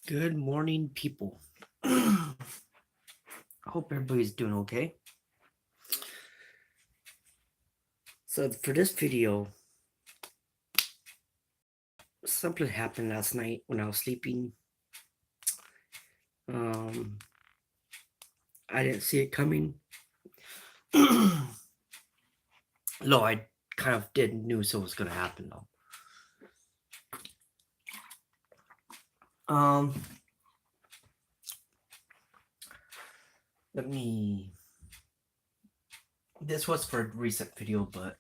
Good morning, people. I hope everybody's doing okay. So, for this video, something happened last night when I was sleeping. Um, I didn't see it coming. No, I kind of did knew so it was gonna happen though. Um, let me. This was for a recent video, but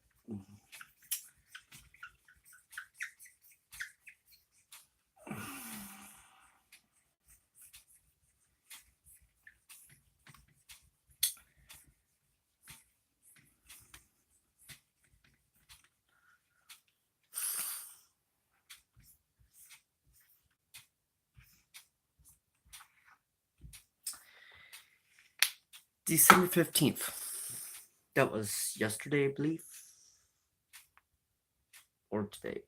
December 15th. That was yesterday, I believe, or today.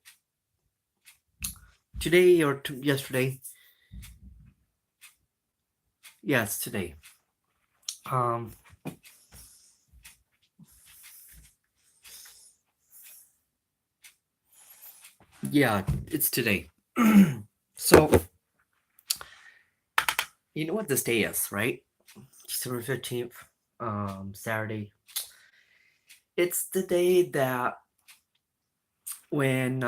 Today or yesterday. Yes, today. Um, yeah, it's today. So, you know what this day is, right? December 15th, Saturday. It's the day that when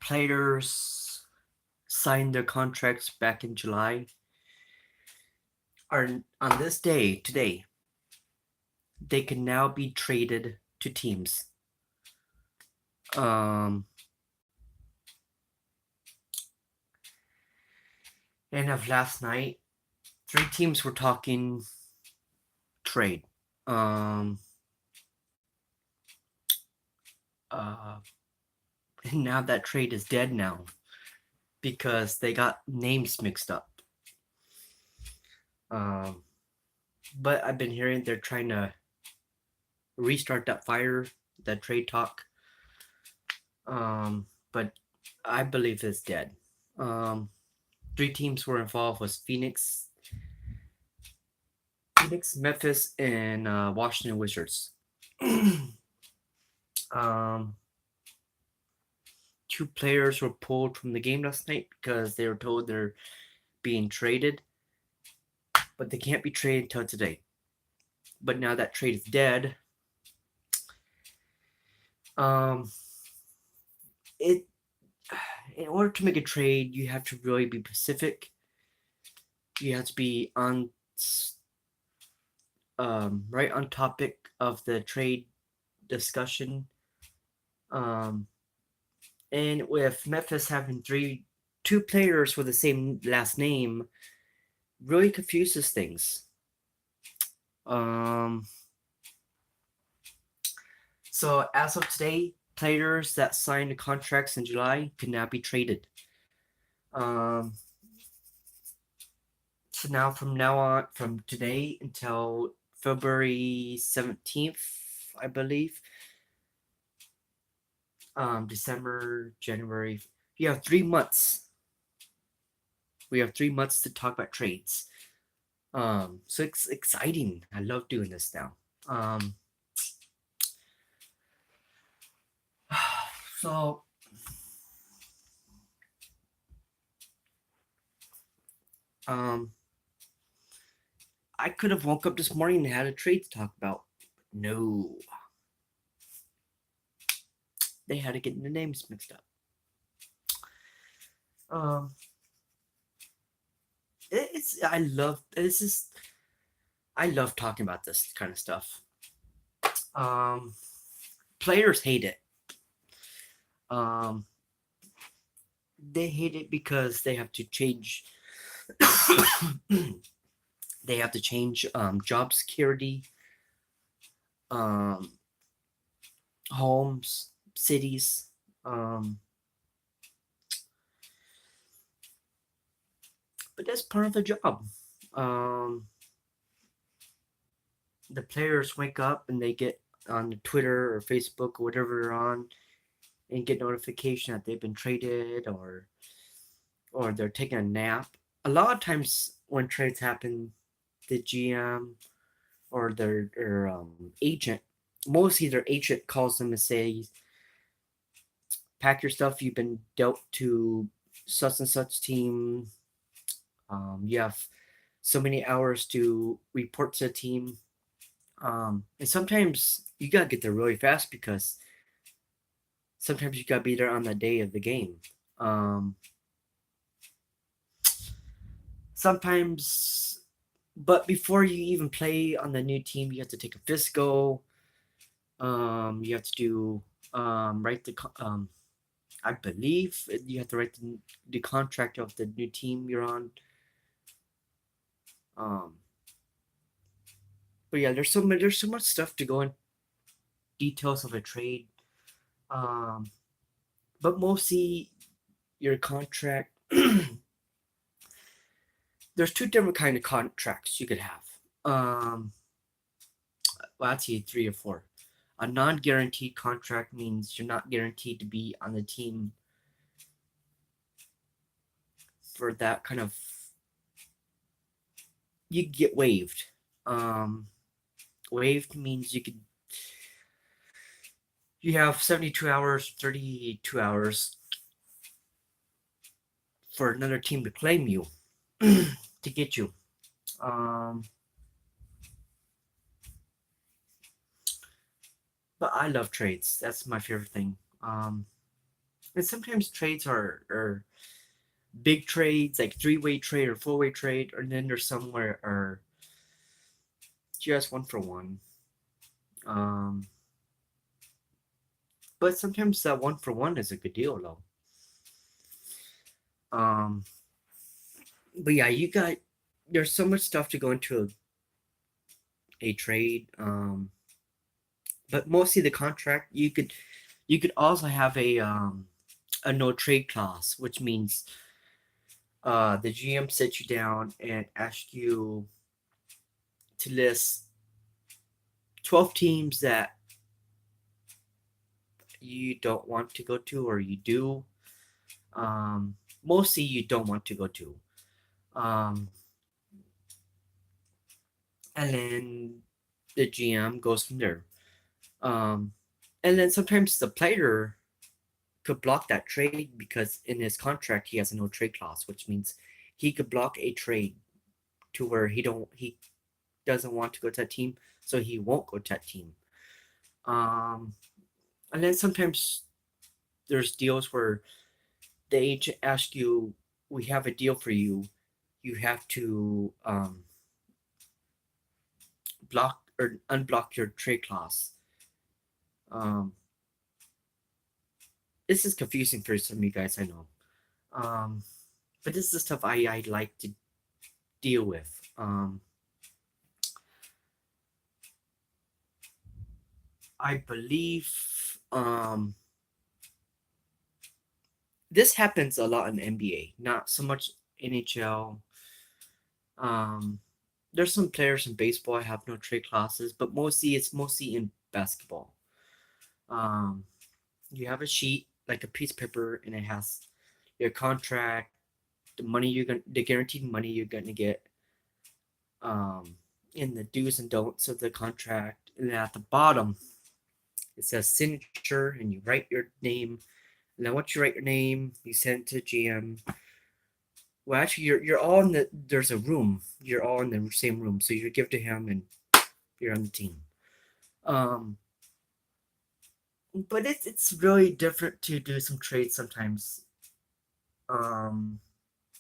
players signed their contracts back in July, are on this day, today, they can now be traded to teams. And of last night, 3 teams were talking trade. And now that trade is dead now because they got names mixed up. But I've been hearing they're trying to restart that fire, that trade talk. But I believe it's dead. 3 teams were involved: was Phoenix, Memphis, and Washington Wizards. 2 players were pulled from the game last night because they were told they're being traded, but they can't be traded until today. But now that trade is dead. In order to make a trade, you have to really be specific. You have to be on right on topic of the trade discussion. And with Memphis having 2 players with the same last name, really confuses things. So as of today, players that signed contracts in July can now be traded. So now from today until February 17th, I believe. December, January. You have 3 months. We have 3 months to talk about trades. So it's exciting. I love doing this now. So I could have woke up this morning and had a trade to talk about. No. They had to get the names mixed up. I love talking about this kind of stuff. Players hate it. They hate it because they have to change. They have to change job security, homes, cities. But that's part of the job. The players wake up and they get on Twitter or Facebook or whatever they're on and get notification that they've been traded, or or they're taking a nap. A lot of times when trades happen, the GM or their agent, mostly their agent calls them and says, "Pack your stuff. You've been dealt to such and such team. You have so many hours to report to the team." And sometimes you gotta get there really fast because sometimes you gotta be there on the day of the game. Um, sometimes, but before you even play on the new team, you have to take a physical. You have to do write I believe you have to write the contract of the new team you're on. Um, but yeah, there's so much stuff to go in details of a trade. Um, but mostly your contract. There's two different kind of contracts you could have. Well, actually, three or four. A non-guaranteed contract means you're not guaranteed to be on the team for that kind of. You get waived. Um, Waived means you have 72 hours, 32 hours for another team to claim you to get you. Um, but I love trades. That's my favorite thing. And sometimes trades are big trades, like three-way trade or four-way trade, and then there's some where are just one for one. Um, but sometimes that one for one is a good deal though. Um, but yeah, you got there's so much stuff to go into a trade. But mostly the contract you could also have a no trade clause, which means the GM sits you down and asks you to list 12 teams that you don't want to go to or you do. Mostly you don't want to go to. Um, and then the GM goes from there. Um, and then sometimes the player could block that trade because in his contract he has a no trade clause, which means he could block a trade to where he doesn't want to go to that team, so he won't go to that team. Um, and then sometimes there's deals where the agent asks you, "We have a deal for you. You have to block or unblock your trade clause." Um, this is confusing for some of you guys, I know. Um, but this is the stuff I like to deal with. I believe um, this happens a lot in NBA, not so much NHL. Um, there's some players in baseball have no trade clauses, but mostly in basketball. Um, you have a sheet like a piece of paper, and it has your contract, the guaranteed money you're gonna get, um, in the do's and don'ts of the contract, and then at the bottom it says signature, and you write your name. And then once you write your name, you send it to GM. Well, actually, you're all in the. There's a room. You're all in the same room, so you give to him, and you're on the team. Um, but it's really different to do some trades sometimes. Um,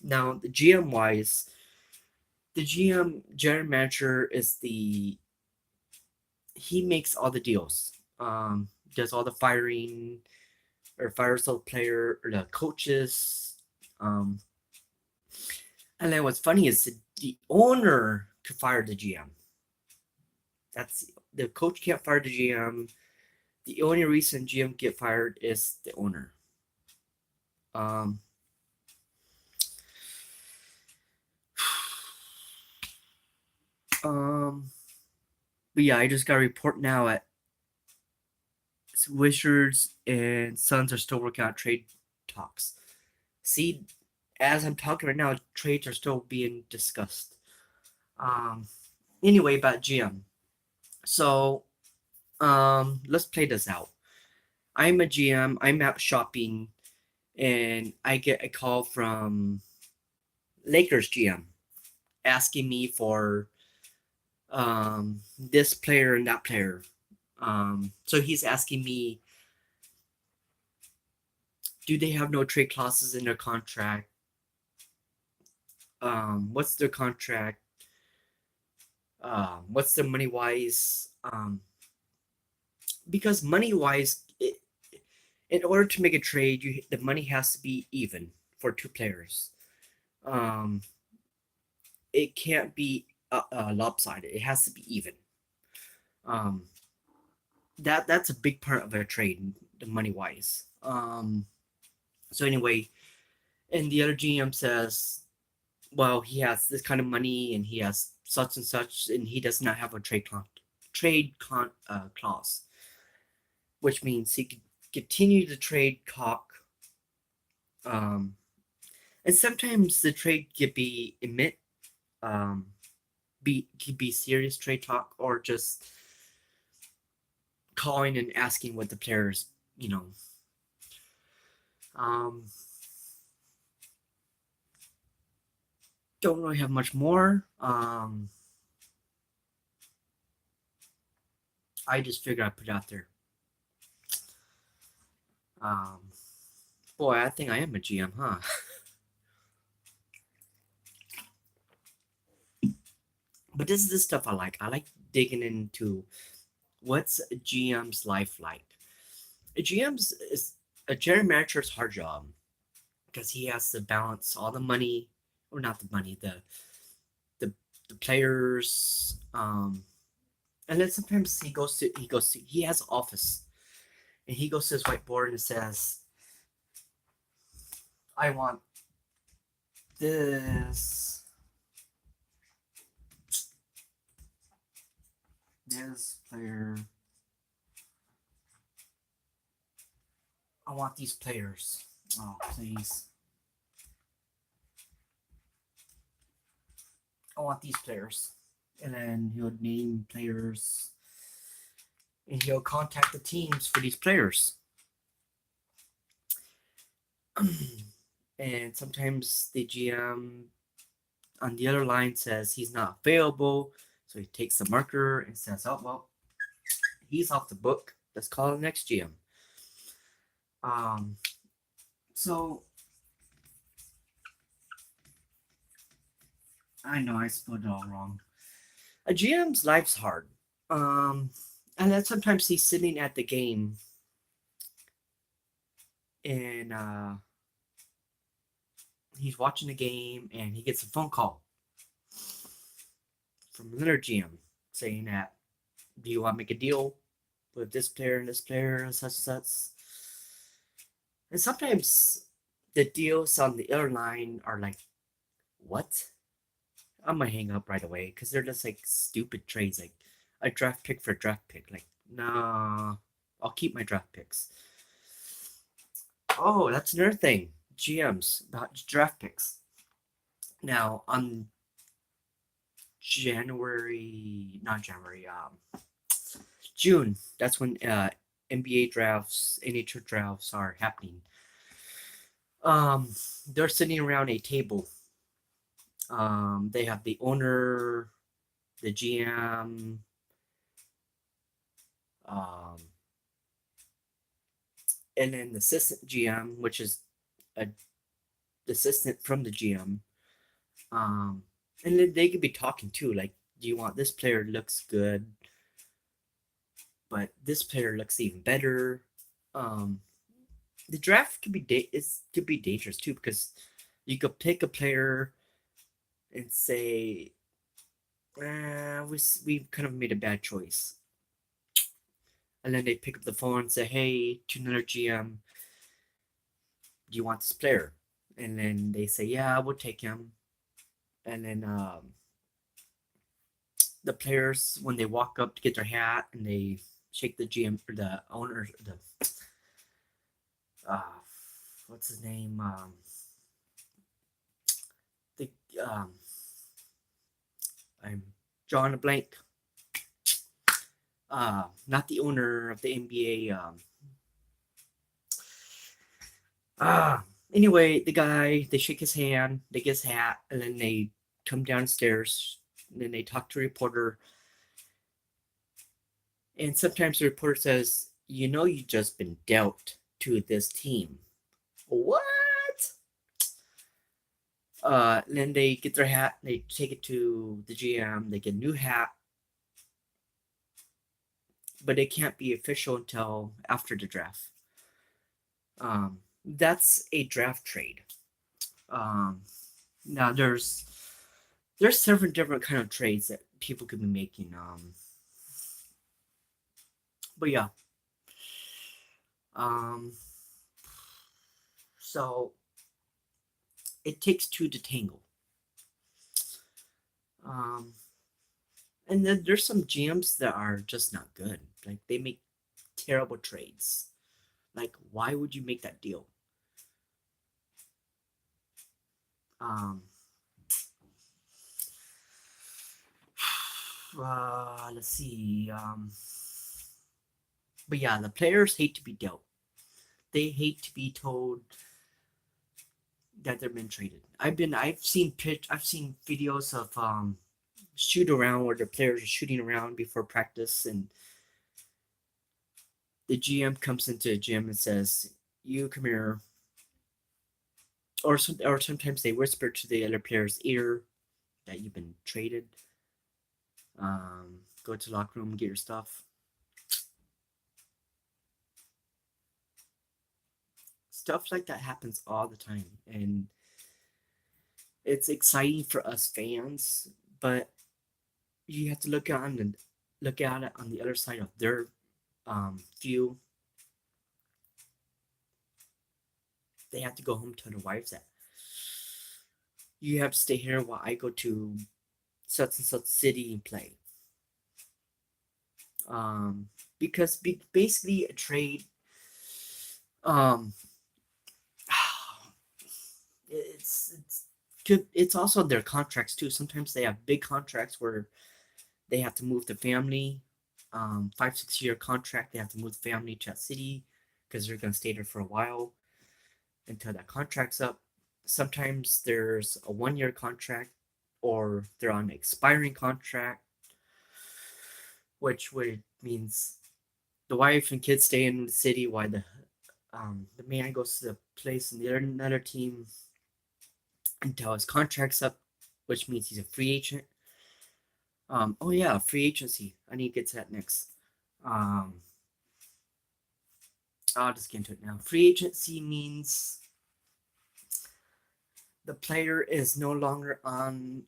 Now the GM wise, the GM general manager is the he makes all the deals. Does all the firing or fires the player or the coaches. Um, and then what's funny is the owner could fire the GM. That's the coach can't fire the GM. The only reason GM get fired is the owner. Um, um, but yeah, I just got a report now at Wizards and Suns are still working on trade talks. See, as I'm talking right now, trades are still being discussed. Um, anyway, about GM. So, let's play this out. I'm a GM. I'm out shopping, and I get a call from Lakers GM asking me for this player and that player. So he's asking me, do they have no trade clauses in their contract? What's their contract? What's the money wise? Because money wise, in order to make a trade, the money has to be even for two players. Um, it can't be lopsided. It has to be even. Um, that's a big part of a trade, the money wise. So anyway, and the other GM says, well, he has this kind of money and he has such and such, and he does not have a clause, which means he could continue to trade cock. Um, and sometimes the trade could be um, could be serious trade talk or just calling and asking what the players, you know. Um, don't really have much more. I just figured I'd put it out there. Um, boy, I think I am a GM, huh? But this is the stuff I like. I like digging into what's a GM's life like. A general manager's hard job because he has to balance all the money, or not the money, the the players. And then sometimes he has an office, and he goes to his whiteboard and says, "I want this, this player. I want these players. Oh, please. I want these players." And then he would name players, and he'll contact the teams for these players. And sometimes the GM on the other line says he's not available, so he takes the marker and says, "Oh well, he's off the book. Let's call the next GM." Um, so I know I spelled it all wrong. A GM's life's hard. Um, and then sometimes he's sitting at the game and he's watching the game and he gets a phone call from another GM saying that, do you want to make a deal with this player and this player and such and such? And sometimes the deals on the other line are like, what? I'm gonna hang up right away because they're just like stupid trades, like a draft pick for a draft pick. Like, nah, I'll keep my draft picks. Oh, that's another thing. GMs about draft picks. Now on not January, June. That's when NBA drafts, NHL drafts are happening. They're sitting around a table. They have the owner, the GM, um, and then the assistant GM, which is a assistant from the GM. Um, and then they could be talking too, like, do you want this player looks good, but this player looks even better. Um, the draft could be dangerous too because you could pick a player and say, we kind of made a bad choice. And then they pick up the phone and say, hey, to another GM, do you want this player? And then they say, yeah, we'll take him. And then the players, when they walk up to get their hat and they shake the GM or the owner, uh, what's his name? um, I'm drawing a blank. Not the owner of the NBA. Ah, anyway, the guy, they shake his hand, they get his hat, and then they come downstairs, and then they talk to a reporter. And sometimes the reporter says, "You know, you just been dealt to this team." What? Then they get their hat, they take it to the GM, they get a new hat, but it can't be official until after the draft. That's a draft trade. Um, Now there's several different kind of trades that people could be making. But yeah. Um, so it takes two to tangle. Um, and then there's some GMs that are just not good. Like they make terrible trades. Like why would you make that deal? Um, let's see. But yeah, the players hate to be dealt. They hate to be told that they've been traded. I've seen videos of shoot around where the players are shooting around before practice, and the GM comes into the gym and says, "You come here," or sometimes they whisper to the other player's ear that you've been traded. Go to the locker room, get your stuff. Stuff like that happens all the time, and it's exciting for us fans, but you have to look at it on the other side of their view. They have to go home to their wives that you have to stay here while I go to such and such city and play. Um, because basically a trade, um, it's also their contracts too. Sometimes they have big contracts where they have to move the family. 5 6 year contract. They have to move the family to that city because they're gonna stay there for a while until that contract's up. Sometimes there's a 1 year contract, or they're on an expiring contract, which means the wife and kids stay in the city while the man goes to the place in the another team until his contract's up, which means he's a free agent. Oh yeah, free agency. I need to get to that next. Um, I'll just get into it now. Free agency means the player is no longer on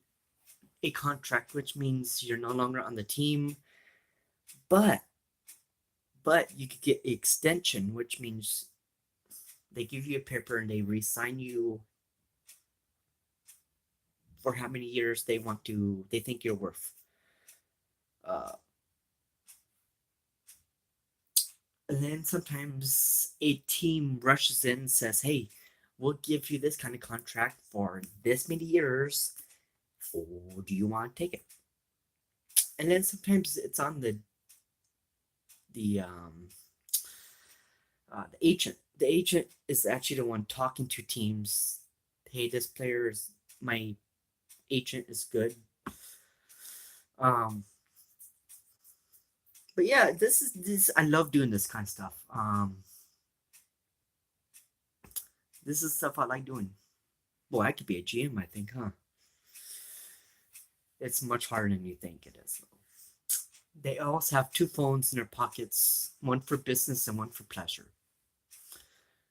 a contract, which means you're no longer on the team, but you could get extension, which means they give you a paper and they resign you for how many years they think you're worth. Uh, and then sometimes a team rushes in and says, "Hey, we'll give you this kind of contract for this many years. Or do you want to take it?" And then sometimes it's on the the agent. The agent is actually the one talking to teams. Hey, this player is my agent is good. Um, but yeah, this. I love doing this kind of stuff. This is stuff I like doing. Boy, I could be a GM, I think, huh? It's much harder than you think it is. They always have two phones in their pockets, one for business and one for pleasure.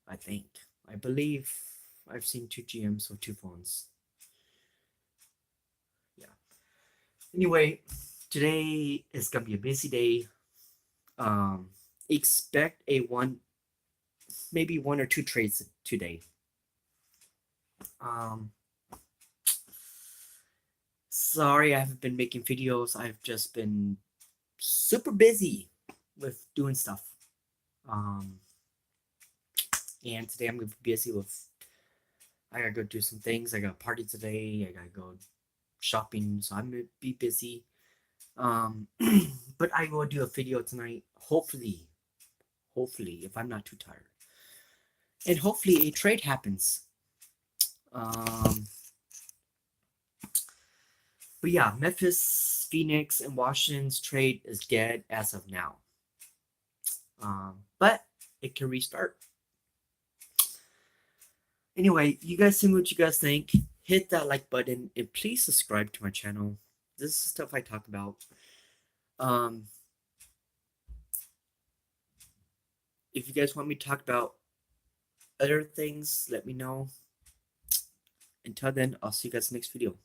I think. I believe I've seen two GMs with two phones. Yeah. Anyway, today is gonna be a busy day. Um, expect maybe one or two trades today. Um, sorry, I haven't been making videos. I've just been super busy with doing stuff. Um, and today I'm gonna be busy with I gotta go do some things. I got a party today. I gotta go shopping, so I'm gonna be busy. Um, but I will do a video tonight. Hopefully, if I'm not too tired, and hopefully a trade happens. Um, but yeah, Memphis, Phoenix, and Washington's trade is dead as of now. But it can restart. Anyway, you guys see what you guys think. Hit that like button and please subscribe to my channel. This is stuff I talk about. Um, if you guys want me to talk about other things, let me know. Until then, I'll see you guys next video.